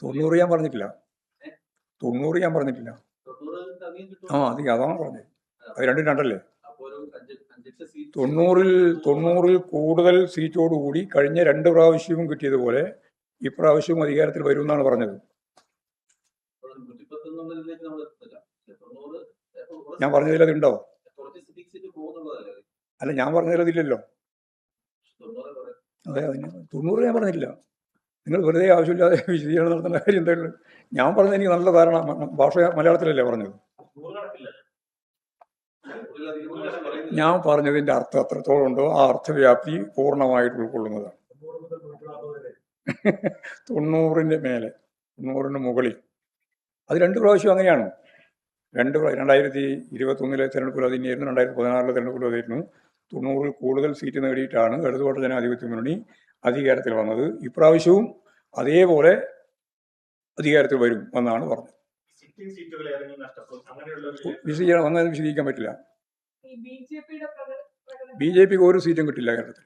90 ഞാൻ പറഞ്ഞിട്ടില്ല. 90 ഞാൻ പറഞ്ഞിട്ടില്ല. അതാണ് പറഞ്ഞത്. അത് രണ്ടും രണ്ടല്ലേ. 90 കൂടുതൽ സീറ്റോടുകൂടി കഴിഞ്ഞ 2 പ്രാവശ്യവും കിട്ടിയതുപോലെ ഇപ്രാവശ്യവും അധികാരത്തിൽ വരും എന്നാണ് പറഞ്ഞത്. ഞാൻ പറഞ്ഞതിൽ അതുണ്ടോ? അല്ല, ഞാൻ പറഞ്ഞതിൽ അതില്ലല്ലോ. അതെ, 90 ഞാൻ പറഞ്ഞില്ല. നിങ്ങൾ വെറുതെ ആവശ്യമില്ലാതെ വിശദീകരണം നടത്തേണ്ട കാര്യം എന്തായാലും. ഞാൻ പറഞ്ഞത് എനിക്ക് നല്ല ധാരണ, ഭാഷ മലയാളത്തിലല്ലേ പറഞ്ഞത്. ഞാൻ പറഞ്ഞതിൻ്റെ അർത്ഥം എത്രത്തോളം ഉണ്ടോ ആ അർത്ഥവ്യാപ്തി പൂർണ്ണമായിട്ട് ഉൾക്കൊള്ളുന്നതാണ്. 90-ന്റെ മേലെ, 90-ന് മുകളിൽ. അത് 2 പ്രാവശ്യം അങ്ങനെയാണ്. 2021 തെരഞ്ഞെടുപ്പിൽ അതിനായിരുന്നു, 2016 തെരഞ്ഞെടുപ്പിൽ അതായിരുന്നു. 90 കൂടുതൽ സീറ്റ് നേടിയിട്ടാണ് ഇടതുപക്ഷ ജനാധിപത്യ മുന്നണി അധികാരത്തിൽ വന്നത്. ഇപ്രാവശ്യവും അതേപോലെ അധികാരത്തിൽ വരും എന്നാണ് പറഞ്ഞത്. വിശദീകരിക്കാൻ പറ്റില്ല. BJPക്ക് ഒരു സീറ്റും കിട്ടില്ല കേരളത്തിൽ.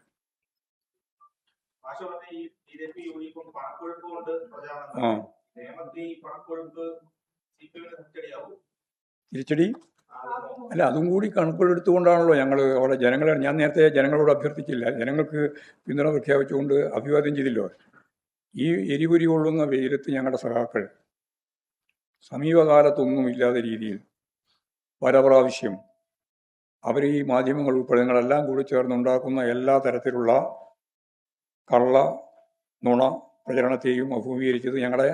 തിരിച്ചടി അല്ല, അതും കൂടി കണക്കിലെടുത്തുകൊണ്ടാണല്ലോ ഞങ്ങൾ അവിടെ ഞാൻ നേരത്തെ ജനങ്ങളോട് അഭ്യർത്ഥിച്ചില്ല, ജനങ്ങൾക്ക് പിന്തുണ പ്രഖ്യാപിച്ചുകൊണ്ട് അഭിവാദ്യം ചെയ്തില്ലോ. ഈ എരിപുരി കൊള്ളുന്ന വെയിലത്ത് ഞങ്ങളുടെ സഖാക്കൾ സമീപകാലത്തൊന്നും ഇല്ലാത്ത രീതിയിൽ പല പ്രാവശ്യം അവർ ഈ മാധ്യമങ്ങൾ ഉൾപ്പെടെ നിങ്ങളെല്ലാം കൂടി ചേർന്നുണ്ടാക്കുന്ന എല്ലാ തരത്തിലുള്ള കള്ള നുണ പ്രചരണത്തെയും അഭിമുഖീകരിച്ചത് ഞങ്ങളുടെ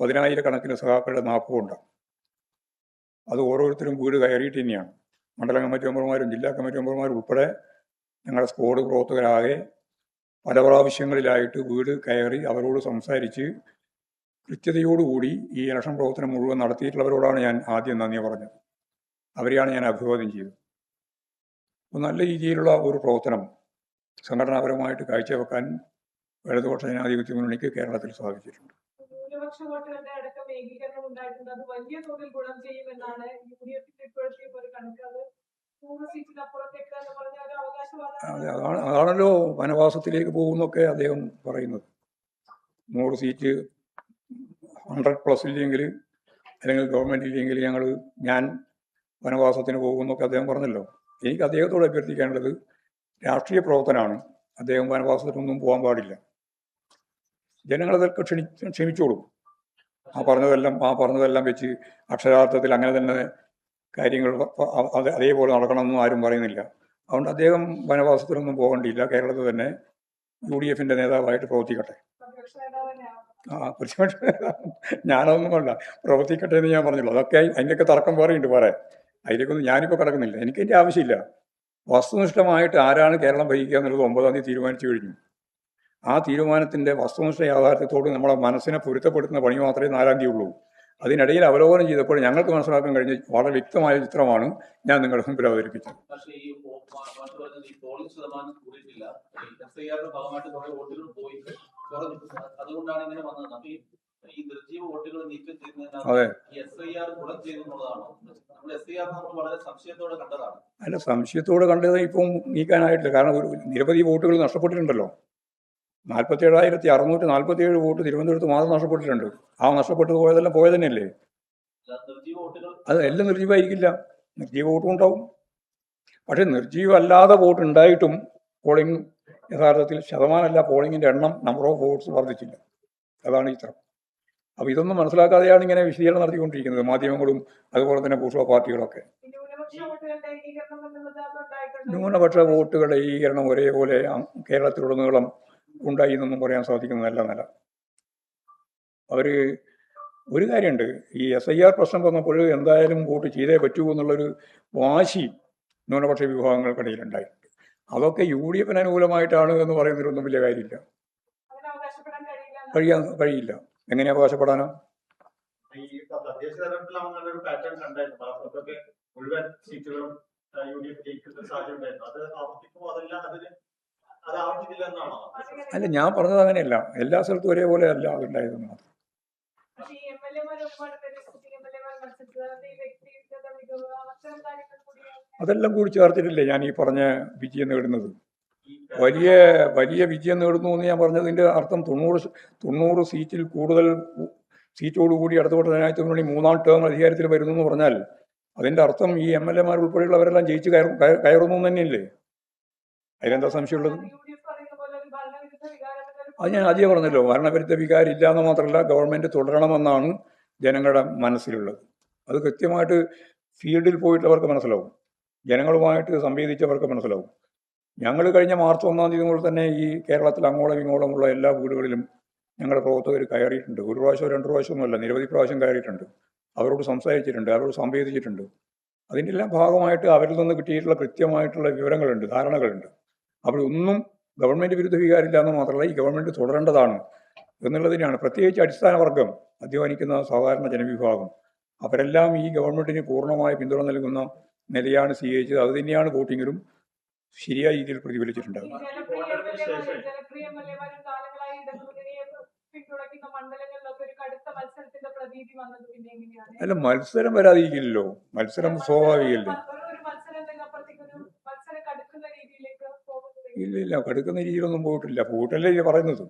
10,000-കണക്കിന് സഖാക്കളുടെ നാപ്പുകൊണ്ട്. അത് ഓരോരുത്തരും വീട് കയറിയിട്ട് തന്നെയാണ്. മണ്ഡലം കമ്മിറ്റി മെമ്പർമാരും ജില്ലാ കമ്മിറ്റി മെമ്പർമാരും ഉൾപ്പെടെ ഞങ്ങളുടെ സ്ക്വാഡ് പ്രവർത്തകരാകെ പല പ്രാവശ്യങ്ങളിലായിട്ട് വീട് കയറി അവരോട് സംസാരിച്ച് കൃത്യതയോടുകൂടി ഈ ഇലക്ഷൻ പ്രവർത്തനം മുഴുവൻ നടത്തിയിട്ടുള്ളവരോടാണ് ഞാൻ ആദ്യം നന്ദി പറഞ്ഞത്. അവരെയാണ് ഞാൻ അഭിവാദ്യം ചെയ്തത്. നല്ല രീതിയിലുള്ള ഒരു പ്രവർത്തനം സംഘടനാപരമായിട്ട് കാഴ്ചവെക്കാൻ ഇടതുപക്ഷ ജനാധിപത്യ മുന്നണിക്ക് കേരളത്തിൽ സാധിച്ചിട്ടുണ്ട്. അതാണല്ലോ വനവാസത്തിലേക്ക് പോകുന്നൊക്കെ അദ്ദേഹം പറയുന്നത്. 100 സീറ്റ് 100+ ഇല്ലെങ്കിൽ, അല്ലെങ്കിൽ ഗവൺമെന്റ് ഇല്ലെങ്കിൽ ഞാൻ വനവാസത്തിന് പോകുന്നൊക്കെ അദ്ദേഹം പറഞ്ഞല്ലോ. എനിക്ക് അദ്ദേഹത്തോട് അഭ്യർത്ഥിക്കാനുള്ളത്, രാഷ്ട്രീയ പ്രവർത്തനമാണ്, അദ്ദേഹം വനവാസത്തിനൊന്നും പോകാൻ പാടില്ല. ജനങ്ങളതൊക്കെ ക്ഷമിച്ചോളും. ആ പറഞ്ഞതെല്ലാം വെച്ച് അക്ഷരാർത്ഥത്തിൽ അങ്ങനെ തന്നെ കാര്യങ്ങൾ അതേപോലെ നടക്കണമെന്നും ആരും പറയുന്നില്ല. അതുകൊണ്ട് അദ്ദേഹം വനവാസത്തിനൊന്നും പോകേണ്ടിയില്ല. കേരളത്തിൽ തന്നെ UDF-ന്റെ നേതാവായിട്ട് പ്രവർത്തിക്കട്ടെ. പ്രതിപക്ഷ ഞാനതൊന്നുമല്ല, പ്രവർത്തിക്കട്ടെ എന്ന് ഞാൻ പറഞ്ഞുള്ളൂ. അതൊക്കെ അതിൻ്റെയൊക്കെ തർക്കം വേറെയുണ്ട്. അതിലേക്കൊന്നും ഞാനിപ്പോൾ കിടക്കുന്നില്ല. എനിക്കതിൻ്റെ ആവശ്യമില്ല. വസ്തുനിഷ്ഠമായിട്ട് ആരാണ് കേരളം ഭരിക്കുക എന്നുള്ളത് 9-ാം തീയതി തീരുമാനിച്ചു കഴിഞ്ഞു. ആ തീരുമാനത്തിൻ്റെ വസ്തുനിഷ്ഠ യാഥാർത്ഥ്യത്തോട് നമ്മളെ മനസ്സിനെ പൊരുത്തപ്പെടുത്തുന്ന പണി മാത്രമേ 4-ാം തീയതി ഉള്ളൂ. അതിനിടയിൽ അവലോകനം ചെയ്തപ്പോൾ ഞങ്ങൾക്ക് മനസ്സിലാക്കാൻ കഴിഞ്ഞ വളരെ വ്യക്തമായ ചിത്രമാണ് ഞാൻ നിങ്ങളുടെ മുമ്പിൽ അവതരിപ്പിച്ചത്. അതെ, അല്ല, സംശയത്തോടെ കണ്ടത് ഇപ്പം നീക്കാനായിട്ടില്ല. കാരണം നിരവധി വോട്ടുകൾ നഷ്ടപ്പെട്ടിട്ടുണ്ടല്ലോ. 47,647 വോട്ട് തിരുവനന്തപുരത്ത് മാത്രം നഷ്ടപ്പെട്ടിട്ടുണ്ട്. ആ നഷ്ടപ്പെട്ടത് പോയത് തന്നെയല്ലേ. അത് എല്ലാം നിർജീവായിരിക്കില്ല, നിർജീവ വോട്ടും ഉണ്ടാവും. പക്ഷെ നിർജീവല്ലാതെ വോട്ട് ഉണ്ടായിട്ടും പോളിംഗ് യഥാർത്ഥത്തിൽ ശതമാനമല്ല, പോളിംഗിന്റെ എണ്ണം, നമ്പർ ഓഫ് വോട്ട്സ് വർദ്ധിച്ചില്ല. അതാണ് ചിത്രം. അപ്പൊ ഇതൊന്നും മനസ്സിലാക്കാതെയാണ് ഇങ്ങനെ വിശദീകരണം നടത്തിക്കൊണ്ടിരിക്കുന്നത് മാധ്യമങ്ങളും അതുപോലെ തന്നെ ബൂർഷ്വാ പാർട്ടികളൊക്കെ. ന്യൂനപക്ഷ വോട്ടുകളുടെ ഏകീകരണം ഒരേപോലെ കേരളത്തിലുടനീളം ഉണ്ടായി എന്നൊന്നും പറയാൻ സാധിക്കുന്നതല്ല. അവര് ഒരു കാര്യമുണ്ട്, ഈ SIR പ്രശ്നം വന്നപ്പോൾ എന്തായാലും വോട്ട് ചെയ്തേ പറ്റൂ എന്നുള്ളൊരു വാശി ന്യൂനപക്ഷ വിഭാഗങ്ങൾക്കിടയിലുണ്ടായിട്ടുണ്ട്. അതൊക്കെ UDF-ന് അനുകൂലമായിട്ടാണ് എന്ന് പറയുന്നതിലൊന്നും വലിയ കാര്യമില്ല. കഴിയില്ല. എങ്ങനെ അവകാശപ്പെടാനോ? അല്ല, ഞാൻ പറഞ്ഞത് അങ്ങനെയല്ല. എല്ലാ സ്ഥലത്തും ഒരേപോലെ അല്ല അതുണ്ടായതെന്ന് മാത്രം. അതെല്ലാം കൂടി ചേർത്തിട്ടില്ലേ ഞാൻ ഈ പറഞ്ഞ വിജയം നേടുന്നത്. വലിയ വലിയ വിജയം നേടുന്നു എന്ന് ഞാൻ പറഞ്ഞതിൻ്റെ അർത്ഥം 90 സീറ്റിൽ കൂടുതൽ സീറ്റോടുകൂടി ഇടതുപക്ഷ ജനാധിപത്യ മുന്നണി 3-ാം ടേം അധികാരത്തിൽ വരുന്നു എന്ന് പറഞ്ഞാൽ അതിൻ്റെ അർത്ഥം ഈ MLA-മാർ ഉൾപ്പെടെയുള്ളവരെല്ലാം ജയിച്ച് കയറുന്നു തന്നെയല്ലേ? അതിലെന്താ സംശയമുള്ളത്? അത് ഞാൻ ആദ്യം പറഞ്ഞല്ലോ, ഭരണവിരുദ്ധ വികാരം ഇല്ലാന്ന് മാത്രമല്ല ഗവൺമെൻറ് തുടരണമെന്നാണ് ജനങ്ങളുടെ മനസ്സിലുള്ളത്. അത് കൃത്യമായിട്ട് ഫീൽഡിൽ പോയിട്ടുള്ളവർക്ക് മനസ്സിലാവും, ജനങ്ങളുമായിട്ട് സംവേദിച്ചവർക്ക് മനസ്സിലാവും. ഞങ്ങൾ കഴിഞ്ഞ മാർച്ച് 1-ാം തീയതി മുതൽ തന്നെ ഈ കേരളത്തിൽ അങ്ങോളം ഇങ്ങോളമുള്ള എല്ലാ വീടുകളിലും ഞങ്ങളുടെ പ്രവർത്തകർ കയറിയിട്ടുണ്ട്. ഒരു പ്രാവശ്യം 2 പ്രാവശ്യമൊന്നുമല്ല, നിരവധി പ്രാവശ്യം കയറിയിട്ടുണ്ട്. അവരോട് സംസാരിച്ചിട്ടുണ്ട്, അവരോട് സംവേദിച്ചിട്ടുണ്ട്. അതിൻ്റെ എല്ലാം ഭാഗമായിട്ട് അവരിൽ നിന്ന് കിട്ടിയിട്ടുള്ള കൃത്യമായിട്ടുള്ള വിവരങ്ങളുണ്ട്, ധാരണകളുണ്ട്. അവിടെയൊന്നും ഗവൺമെൻറ് വിരുദ്ധ വികാരമില്ല എന്ന് മാത്രമല്ല, ഈ ഗവൺമെൻറ് തുടരേണ്ടതാണ് എന്നുള്ളതിനാണ്. പ്രത്യേകിച്ച് അടിസ്ഥാന വർഗം, അധ്വാനിക്കുന്ന സാധാരണ ജനവിഭാഗം, അവരെല്ലാം ഈ ഗവൺമെൻറ്റിന് പൂർണ്ണമായ പിന്തുണ നൽകുന്ന നിലയാണ് സ്വീകരിച്ചത്. അത് തന്നെയാണ് വോട്ടിങ്ങിലും ശരിയായ രീതിയിൽ പ്രതിഫലിച്ചിട്ടുണ്ടാകും. അല്ല, മത്സരം വരാതിരിക്കില്ലല്ലോ, മത്സരം സ്വാഭാവികമല്ലേ. ഇല്ല, കടുക്കുന്ന രീതിയിലൊന്നും പോയിട്ടല്ലേ ഇത് പറയുന്നത്.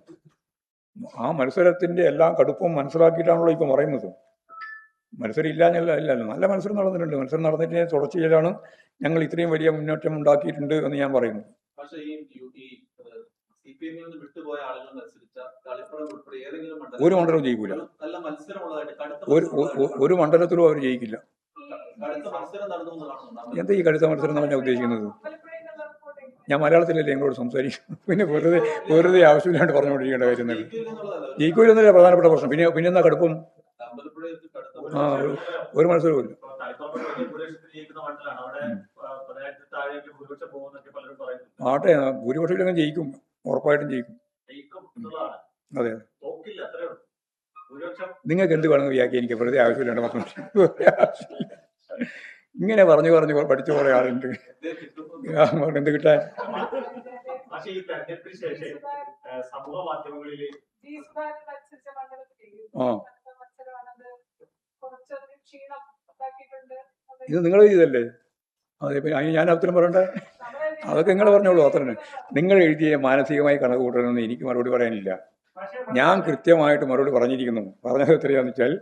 ആ മത്സരത്തിന്റെ എല്ലാം കടുപ്പം മനസ്സിലാക്കിയിട്ടാണല്ലോ ഇപ്പം പറയുന്നത്. മത്സരം ഇല്ലല്ലോ, നല്ല മത്സരം നടന്നിട്ടുണ്ട്. മത്സരം നടന്നിട്ട് തുടർച്ചയിലാണ് ഞങ്ങൾ ഇത്രയും വലിയ മുന്നേറ്റം ഉണ്ടാക്കിയിട്ടുണ്ട് എന്ന് ഞാൻ പറയുന്നു. ഒരു മണ്ഡലവും ജയിക്കൂല, ഒരു മണ്ഡലത്തിലും അവർ ജയിക്കില്ല. എന്താ ഈ കടുത്ത മത്സരം എന്ന് പറഞ്ഞാൽ ഉദ്ദേശിക്കുന്നത്? ഞാൻ മലയാളത്തിലല്ലേ നിങ്ങളോട് സംസാരിക്കും, പിന്നെ വെറുതെ ആവശ്യമില്ലാണ്ട് പറഞ്ഞുകൊണ്ടിരിക്കേണ്ട കാര്യം തന്നെ. ജയിക്കൂലെന്നല്ലേ പ്രധാനപ്പെട്ട പ്രശ്നം. പിന്നെ എന്താ കടുപ്പം? ഒരു മത്സരവും ഇല്ല. ആട്ടെ, ഭൂരിപക്ഷം ജയിക്കും, ഉറപ്പായിട്ടും ജയിക്കും. അതെ, നിങ്ങൾക്ക് എന്ത് വേണമെന്ന് വ്യാഖ്യാനിക്കാം, വെറുതെ ആവശ്യമില്ലാണ്ട് ഇങ്ങനെ പറഞ്ഞു പഠിച്ച കുറെ ആളുണ്ട്. എന്ത് കിട്ടാൻ? ഇത് നിങ്ങൾ ചെയ്തല്ലേ? അതെ, പിന്നെ അതിന് ഞാൻ ഉത്തരം പറയണ്ടേ? അതൊക്കെ നിങ്ങൾ പറഞ്ഞോളൂ. അത്ര നിങ്ങൾ എഴുതിയ മാനസികമായി കണക്ക് കൂട്ടണമെന്ന് എനിക്ക് മറുപടി പറയാനില്ല. ഞാൻ കൃത്യമായിട്ട് മറുപടി പറഞ്ഞിരിക്കുന്നു. പറഞ്ഞത് എത്രയാന്ന് വെച്ചാൽ,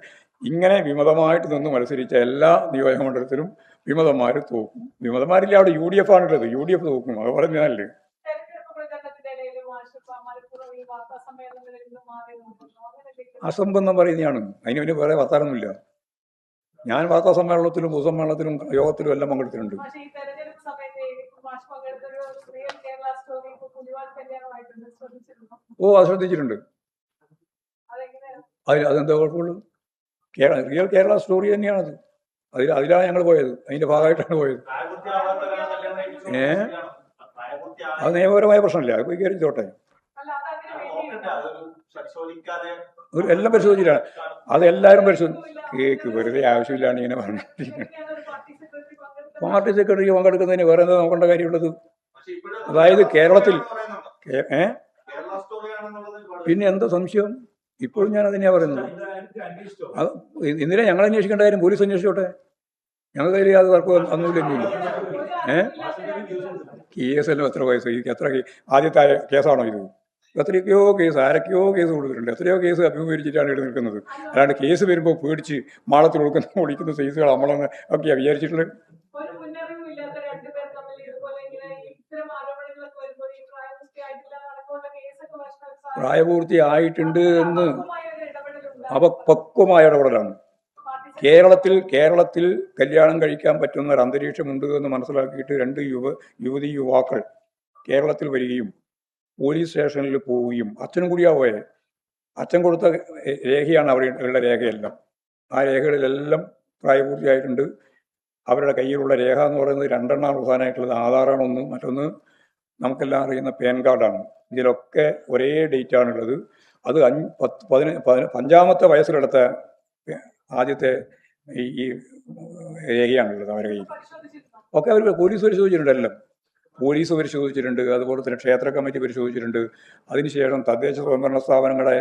ഇങ്ങനെ വിമതമായിട്ട് നിന്ന് മത്സരിച്ച എല്ലാ നിയോജകമണ്ഡലത്തിലും വിമതന്മാർ തോക്കും. വിമതന്മാരില്ല, അവിടെ UDF ആണുള്ളത്. UDF തോക്കും. അത് പറഞ്ഞാലേ അസംബന്ധം പറയുന്നതാണ്. അതിന് വേറെ വർത്താനൊന്നുമില്ല. ഞാൻ വാർത്താ സമ്മേളനത്തിലും പൊതുസമ്മേളനത്തിലും യോഗത്തിലും എല്ലാം പങ്കെടുത്തിട്ടുണ്ട്. അത് ശ്രദ്ധിച്ചിട്ടുണ്ട്. അതെന്താ കുഴപ്പമുള്ളൂ? റിയൽ കേരള സ്റ്റോറി തന്നെയാണത്. അതിലാണ് ഞങ്ങൾ പോയത്, അതിന്റെ ഭാഗമായിട്ടാണ് പോയത്. അത് നിയമപരമായ പ്രശ്നമില്ല, അത് പോയി കയറിച്ചോട്ടെ. എല്ലാം പരിശോധിച്ചിട്ടാണ്. അതെല്ലാവരും കേക്ക് വെറുതെ ആവശ്യമില്ലാണ്ട് ഇങ്ങനെ പറഞ്ഞിരിക്കുന്നത്. പാർട്ടി സെക്രട്ടറി പങ്കെടുക്കുന്നതിന് വേറെ എന്താ നോക്കേണ്ട കാര്യമുള്ളത്? അതായത് കേരളത്തിൽ പിന്നെ എന്താ സംശയം? ഇപ്പോഴും ഞാൻ അതിനെയാ പറയുന്നത്. ഇന്നലെ ഞങ്ങൾ അന്വേഷിക്കേണ്ട കാര്യം പോലീസ് അന്വേഷിച്ചോട്ടെ. ഞങ്ങൾ കയ്യിൽ അത് തർക്കം ഒന്നുമില്ല. കേസല്ലോ എത്ര വയസ്സ്? എത്ര ആദ്യത്തെ കേസാണോ ഇത്? എത്രയൊക്കെയോ കേസ്, ആരൊക്കെയോ കേസ് കൊടുത്തിട്ടുണ്ട്. എത്രയോ കേസ് അഭിമുഖീകരിച്ചിട്ടാണ് ഇവിടെ നിൽക്കുന്നത്. അല്ലാണ്ട് കേസ് വരുമ്പോൾ പേടിച്ച് മാളത്തിൽ ഒളിക്കുന്ന സൈസുകൾ നമ്മളൊന്ന് ഒക്കെയാ വിചാരിച്ചിട്ടുള്ളത്. പ്രായപൂർത്തിയായിട്ടുണ്ട് എന്ന് പക്വമായ ഇടപെടലാണ്. കേരളത്തിൽ കല്യാണം കഴിക്കാൻ പറ്റുന്ന ഒരു അന്തരീക്ഷമുണ്ട് എന്ന് മനസ്സിലാക്കിയിട്ട് 2 യുവാക്കൾ കേരളത്തിൽ വരികയും പോലീസ് സ്റ്റേഷനിൽ പോവുകയും, അച്ഛനും കൂടിയാ പോയെ. അച്ഛൻ കൊടുത്ത രേഖയാണ് അവരുടെ രേഖയെല്ലാം. ആ രേഖകളിലെല്ലാം പ്രായപൂർത്തിയായിട്ടുണ്ട്. അവരുടെ കയ്യിലുള്ള രേഖ എന്ന് പറയുന്നത് 2 എണ്ണമാണ് പ്രധാനമായിട്ടുള്ളത്. ആധാറാണ് ഒന്ന്, മറ്റൊന്ന് നമുക്കെല്ലാം അറിയുന്ന പാൻ കാർഡാണ്. ഇതിലൊക്കെ ഒരേ ഡേറ്റ് ആണുള്ളത്. അത് 5-ാമത്തെ വയസ്സിലെടുത്ത ആദ്യത്തെ ഈ രേഖയാണുള്ളത് അവരുടെ കയ്യിൽ. ഒക്കെ അവർ പോലീസ് പരിശോധിച്ചിട്ടുണ്ട്. എല്ലാം പോലീസ് പരിശോധിച്ചിട്ടുണ്ട്. അതുപോലെ തന്നെ ക്ഷേത്ര കമ്മിറ്റി പരിശോധിച്ചിട്ടുണ്ട്. അതിനുശേഷം തദ്ദേശ സ്വയംഭരണ സ്ഥാപനങ്ങളെ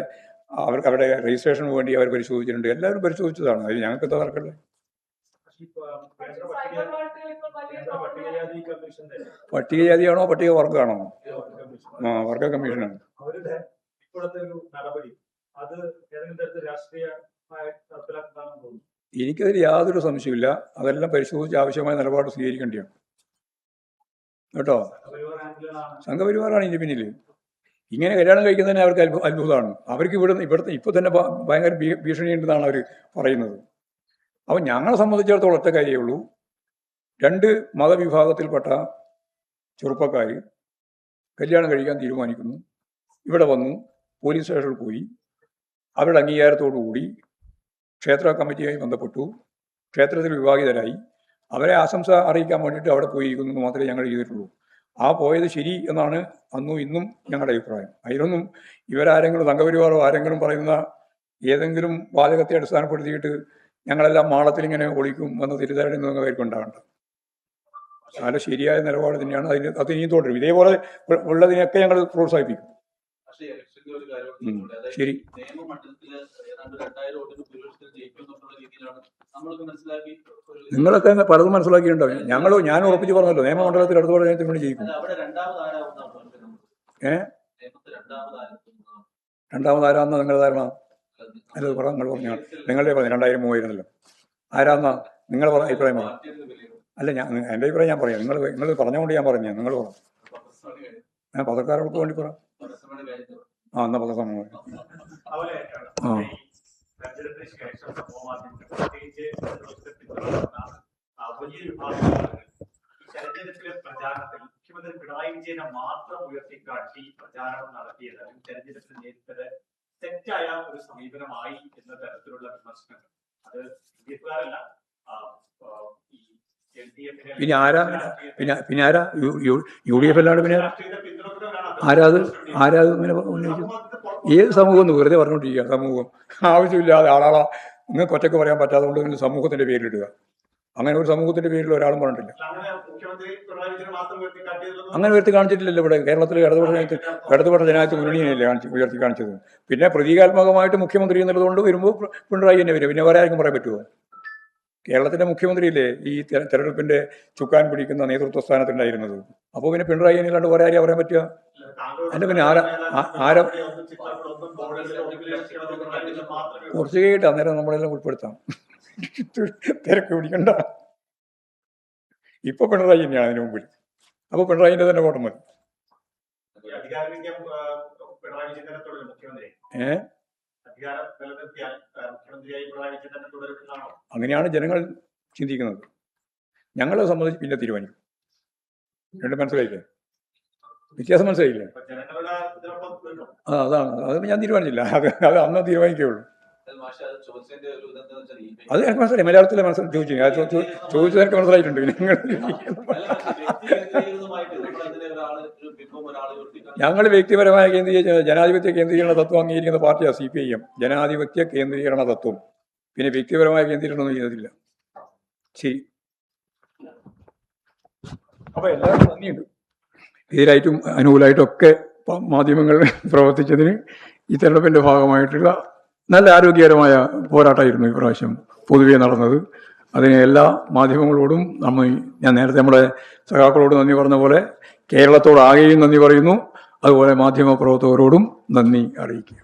അവരുടെ രജിസ്ട്രേഷന് വേണ്ടി അവർ പരിശോധിച്ചിട്ടുണ്ട്. എല്ലാവരും പരിശോധിച്ചതാണ്. അതിൽ ഞങ്ങൾക്ക് എന്താ നടക്കണ്ടേ? പട്ടികജാതിയാണോ പട്ടിക വർഗമാണോ? വർഗ കമ്മീഷനാണ്. എനിക്കതിൽ യാതൊരു സംശയമില്ല. അതെല്ലാം പരിശോധിച്ച് ആവശ്യമായ നിലപാട് സ്വീകരിക്കേണ്ടിയാണ് കേട്ടോ. സംഘപരിവാറാണ് ഇതിന് പിന്നിൽ. ഇങ്ങനെ കല്യാണം കഴിക്കുന്നതിന് അവർക്ക് അത്ഭുതമാണ്. അവർക്ക് ഇവിടുത്തെ ഇപ്പൊ തന്നെ ഭയങ്കര ഭീഷണിയുണ്ടെന്നാണ് അവർ പറയുന്നത്. അപ്പം ഞങ്ങളെ സംബന്ധിച്ചിടത്തോളം ഒറ്റ കാര്യമേ ഉള്ളൂ. 2 മതവിഭാഗത്തിൽപ്പെട്ട ചെറുപ്പക്കാർ കല്യാണം കഴിക്കാൻ തീരുമാനിക്കുന്നു. ഇവിടെ വന്നു പോലീസ് സ്റ്റേഷനിൽ പോയി അവരുടെ അംഗീകാരത്തോടുകൂടി ക്ഷേത്ര കമ്മിറ്റിയുമായി ബന്ധപ്പെട്ടു. ക്ഷേത്രത്തിൽ വിവാഹിതരായി. അവരെ ആശംസ അറിയിക്കാൻ വേണ്ടിയിട്ട് അവിടെ പോയിരിക്കുന്നു എന്ന് മാത്രമേ ഞങ്ങൾ ചെയ്തിട്ടുള്ളൂ. ആ പോയത് ശരി എന്നാണ് അന്നും ഇന്നും ഞങ്ങളുടെ അഭിപ്രായം. അതിലൊന്നും ഇവരാരെങ്കിലും സംഘപരിവാറോ ആരെങ്കിലും പറയുന്ന ഏതെങ്കിലും വാചകത്തെ അടിസ്ഥാനപ്പെടുത്തിയിട്ട് ഞങ്ങളെല്ലാം മാളത്തിൽ ഇങ്ങനെ ഒളിക്കും എന്ന തിരിച്ചറിയുന്ന അവർക്ക് ഉണ്ടാകേണ്ട. വളരെ ശരിയായ നിലപാട് തന്നെയാണ്. അത് ഇനിയും തുടരും. ഇതേപോലെ ഉള്ളതിനെയൊക്കെ ഞങ്ങൾ പ്രോത്സാഹിപ്പിക്കും. ശരി. നിങ്ങളൊക്കെ പലതും മനസ്സിലാക്കിയിട്ടുണ്ടാവും. ഞാൻ ഉറപ്പിച്ച് പറഞ്ഞല്ലോ, നിയമമണ്ഡലത്തിൽ അടുത്ത പറഞ്ഞതിന് വേണ്ടി ജയിക്കും. രണ്ടാമതാരാന്നാ നിങ്ങളുടെ ധാരണ? അല്ല നിങ്ങൾ പറഞ്ഞാൽ നിങ്ങളുടെ പറഞ്ഞു 2000-3000 ആരാന്നാ നിങ്ങൾ പറഞ്ഞ അഭിപ്രായം പറഞ്ഞു? അല്ല, എൻ്റെ അഭിപ്രായം ഞാൻ പറയാം. നിങ്ങൾ പറഞ്ഞുകൊണ്ട് ഞാൻ പറഞ്ഞു. നിങ്ങൾ പറഞ്ഞു. ഞാൻ പത്രക്കാർക്ക് വേണ്ടി പറയാം. എന്നാ പത്രസമ്മേളനം. മുഖ്യമന്ത്രി പിണറായി വിജയനെ മാത്രം ഉയർത്തിക്കാട്ടി പ്രചാരണം നടത്തിയത് തെരഞ്ഞെടുപ്പിൽ നേരിട്ടത് തെറ്റായ ഒരു സമീപനമായി എന്ന തരത്തിലുള്ള വിമർശനങ്ങൾ അത് ബിജെപിക്കാരല്ല. പിന്നെ ആരാ യു ഡി എഫ് അല്ലാണ്ട് പിന്നെ ആരാത് ഇങ്ങനെ ഉന്നയിക്കും? ഏത് സമൂഹം എന്ന് വെറുതെ പറഞ്ഞുകൊണ്ടിരിക്കുക. സമൂഹം ആവശ്യമില്ലാതെ ആളാളാ നിങ്ങൾക്ക് ഒറ്റയ്ക്ക് പറയാൻ പറ്റാതെ കൊണ്ട് സമൂഹത്തിന്റെ പേരിലിടുക. അങ്ങനെ ഒരു സമൂഹത്തിന്റെ പേരിൽ ഒരാളും പറഞ്ഞിട്ടില്ല. അങ്ങനെ ഉയർത്തി കാണിച്ചിട്ടില്ലല്ലോ. ഇവിടെ കേരളത്തിൽ ഇടതുപക്ഷ ജനാധിപത്യ മുന്നണിയല്ലേ ഉയർത്തി കാണിച്ചത്. പിന്നെ പ്രതീകാത്മകമായിട്ട് മുഖ്യമന്ത്രി എന്നുള്ളതുകൊണ്ട് വരുമ്പോൾ പിണറായി തന്നെ വരും. പിന്നെ വേറെ ആർക്കും പറയാൻ പറ്റുമോ? കേരളത്തിന്റെ മുഖ്യമന്ത്രിയില്ലേ ഈ തെരഞ്ഞെടുപ്പിന്റെ ചുക്കാൻ പിടിക്കുന്ന നേതൃത്വ സ്ഥാനത്തുണ്ടായിരുന്നത്. അപ്പോൾ പിന്നെ പിണറായി അല്ലാണ്ട് വേറെ ആരെയാ പറയാൻ പറ്റുക? അല്ല പിന്നെ ആരാ കുറച്ച് കേട്ട് അന്നേരം നമ്മളെല്ലാം ഉൾപ്പെടുത്താം. തിരക്ക് പിടിക്കണ്ട. ഇപ്പൊ പിണറായി തന്നെയാണ് അതിന് മുമ്പിൽ. അപ്പൊ പിണറായിന്റെ തന്നെ വോട്ട് മതി. അങ്ങനെയാണ് ജനങ്ങൾ ചിന്തിക്കുന്നത്. ഞങ്ങളെ സംബന്ധിച്ച് പിന്നെ തീരുമാനിക്കും. രണ്ടും മനസ്സിലായില്ലേ? വ്യത്യാസം മനസ്സിലായില്ലേ? അതാണ് ഞാൻ തീരുമാനിച്ചില്ല. അത് അന്ന് തീരുമാനിക്കുകയുള്ളൂ. അത് എനിക്ക് മനസ്സിലായി. മലയാളത്തിലെ ചോദിച്ചത് എനിക്ക് മനസ്സിലായിട്ടുണ്ട്. ഞങ്ങൾ വ്യക്തിപരമായ ജനാധിപത്യ കേന്ദ്രീകരണ തത്വം അംഗീകരിക്കുന്ന പാർട്ടിയാണ് CPIM. ജനാധിപത്യ കേന്ദ്രീകരണ തത്വം. പിന്നെ വ്യക്തിപരമായ കേന്ദ്രീകരണം ചെയ്യുന്നതില്ല. ശരി. അപ്പൊ എല്ലാവർക്കും നന്ദിയുണ്ട്. എതിരായിട്ടും അനുകൂലമായിട്ടും ഒക്കെ മാധ്യമങ്ങൾ പ്രവർത്തിച്ചതിന് ഈ തെരഞ്ഞെടുപ്പിന്റെ ഭാഗമായിട്ടുള്ള നല്ല ആരോഗ്യകരമായ പോരാട്ടമായിരുന്നു ഈ പ്രാവശ്യം പൊതുവെ നടന്നത്. അതിന് എല്ലാ മാധ്യമങ്ങളോടും ഞാൻ നേരത്തെ നമ്മുടെ സഖാക്കളോട് നന്ദി പറഞ്ഞ പോലെ കേരളത്തോടാകെയും നന്ദി പറയുന്നു. അതുപോലെ മാധ്യമ പ്രവർത്തകരോടും നന്ദി അറിയിക്കുക.